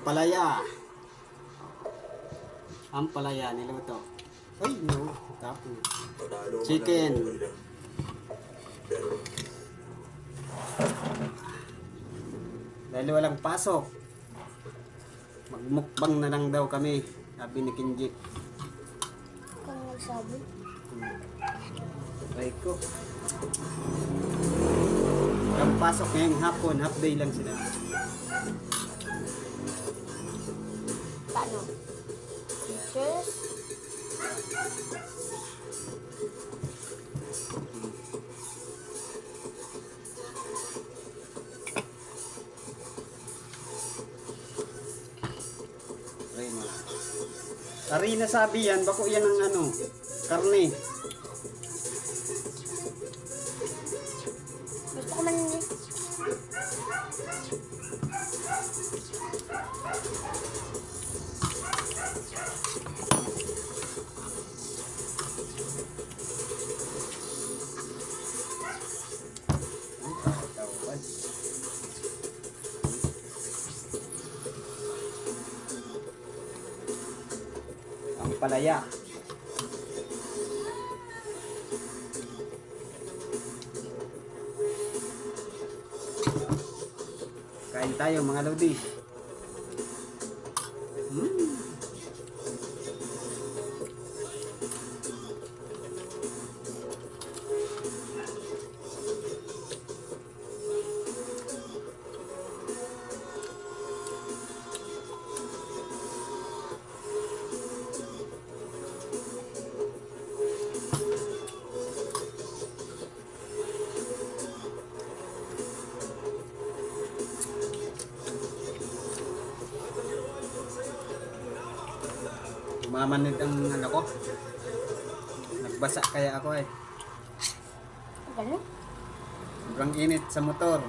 Palaya. Ang palaya niluto. Ay, no. Tapos. Chicken. Dahil walang pasok, magmukbang na lang daw kami, sabi ni Kinji. Kung nagsabi. Try ko. Walang pasok ngayong hapon, half day lang sila. Paano? Teachers? Try mo. Karina sabi yan, bako yan ang ano, karne. Gusto ko man yun eh. Ang palaya. Kain tayo mga lodi. Mamanid ang ano ko. Nagbasa kaya ako eh. Ganun? Sobrang init sa motor.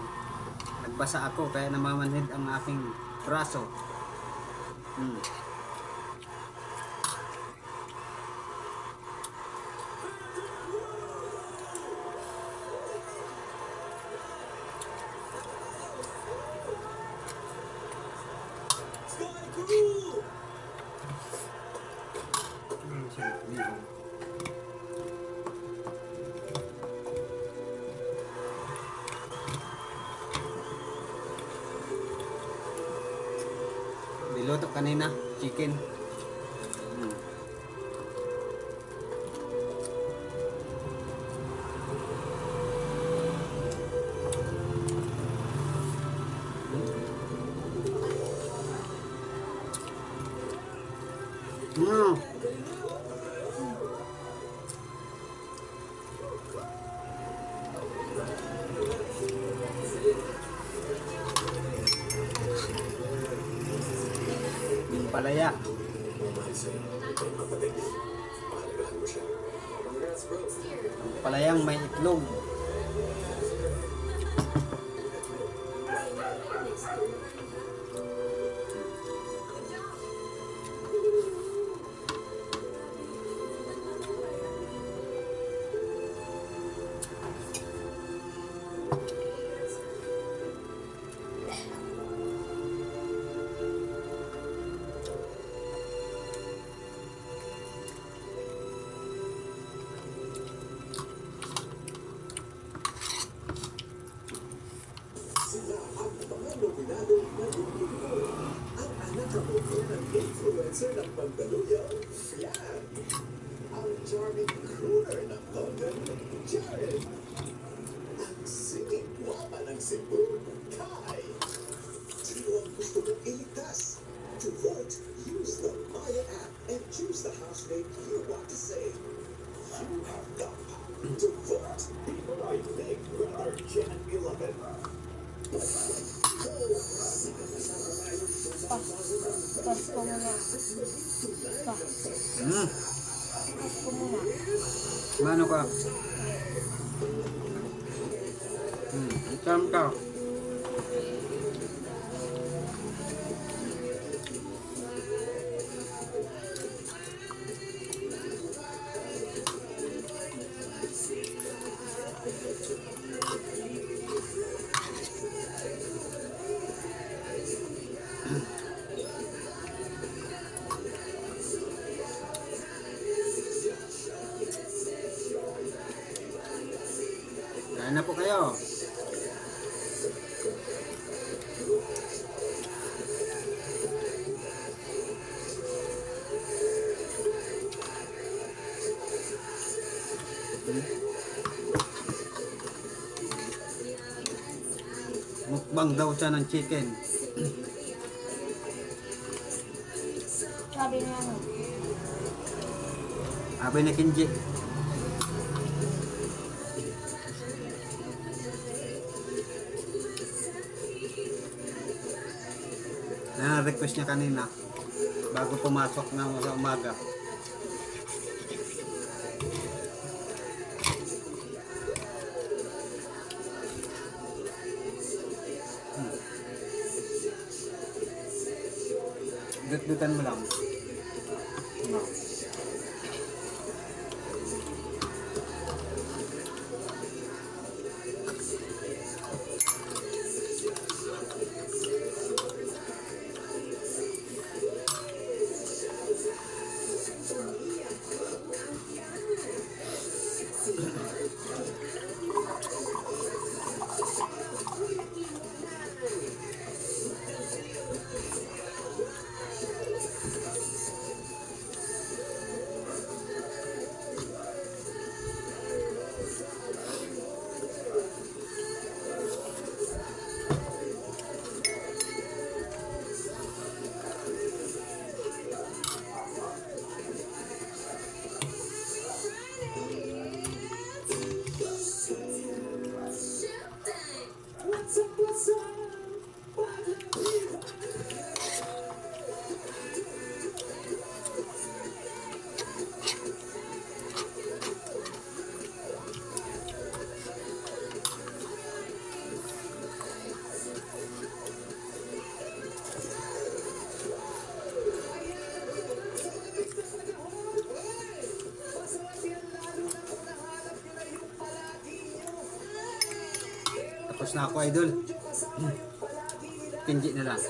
Nagbasa ako kaya namamanhid ang aking braso. Niluto kanina, chicken. Yung palaya. Ang palayang may itlog. Influencer ng Pagdaluyo, yan. Ang charming crooner ng London, Jared. Ang singing guwapa ng Cebu, Kai. Sino ang gusto mong iligtas? To vote, use the Maya app and choose the housemate you want to save. You have the power to vote. People are Big Brother Jan 11. Pas ko muna. Pas ko muna. Mano ka? Itam ka. Kain na po kayo. Mukbang daw siya ng chicken. Sabi niya ano. Abay na Kinji. Na-request niya kanina bago pumasok na sa umaga. Dut-dutan mo lang. No. Tapos na ako, idol. Kinji na lang.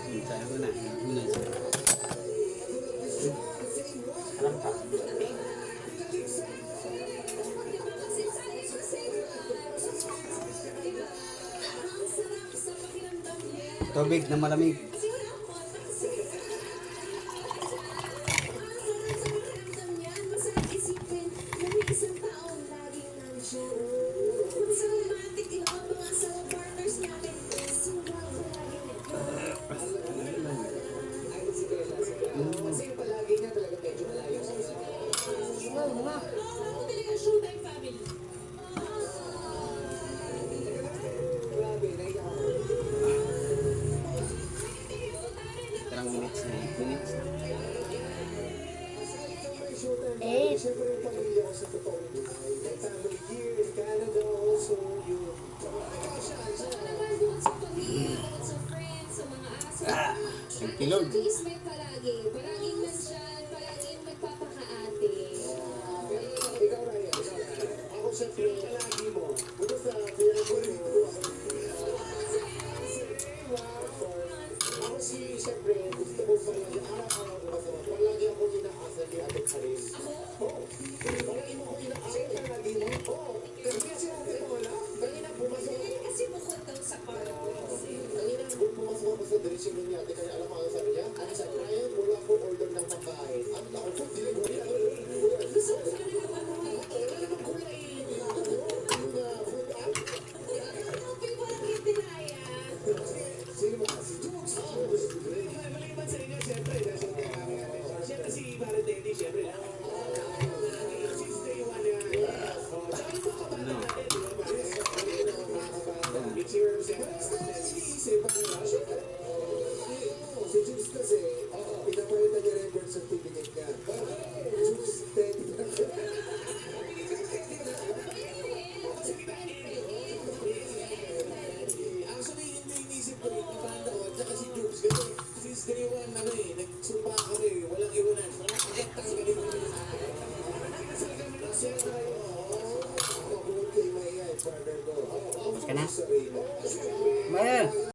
Hintay ko na. Alam ka. Tubig na malamig. Yun na. Ilang minutes na. 8 minutes na. Eh, Siyempre yung pamilya ko sa totoong buhay. My family here in Canada also. Yung Thank you, Lord. Please, may palagi. Palaging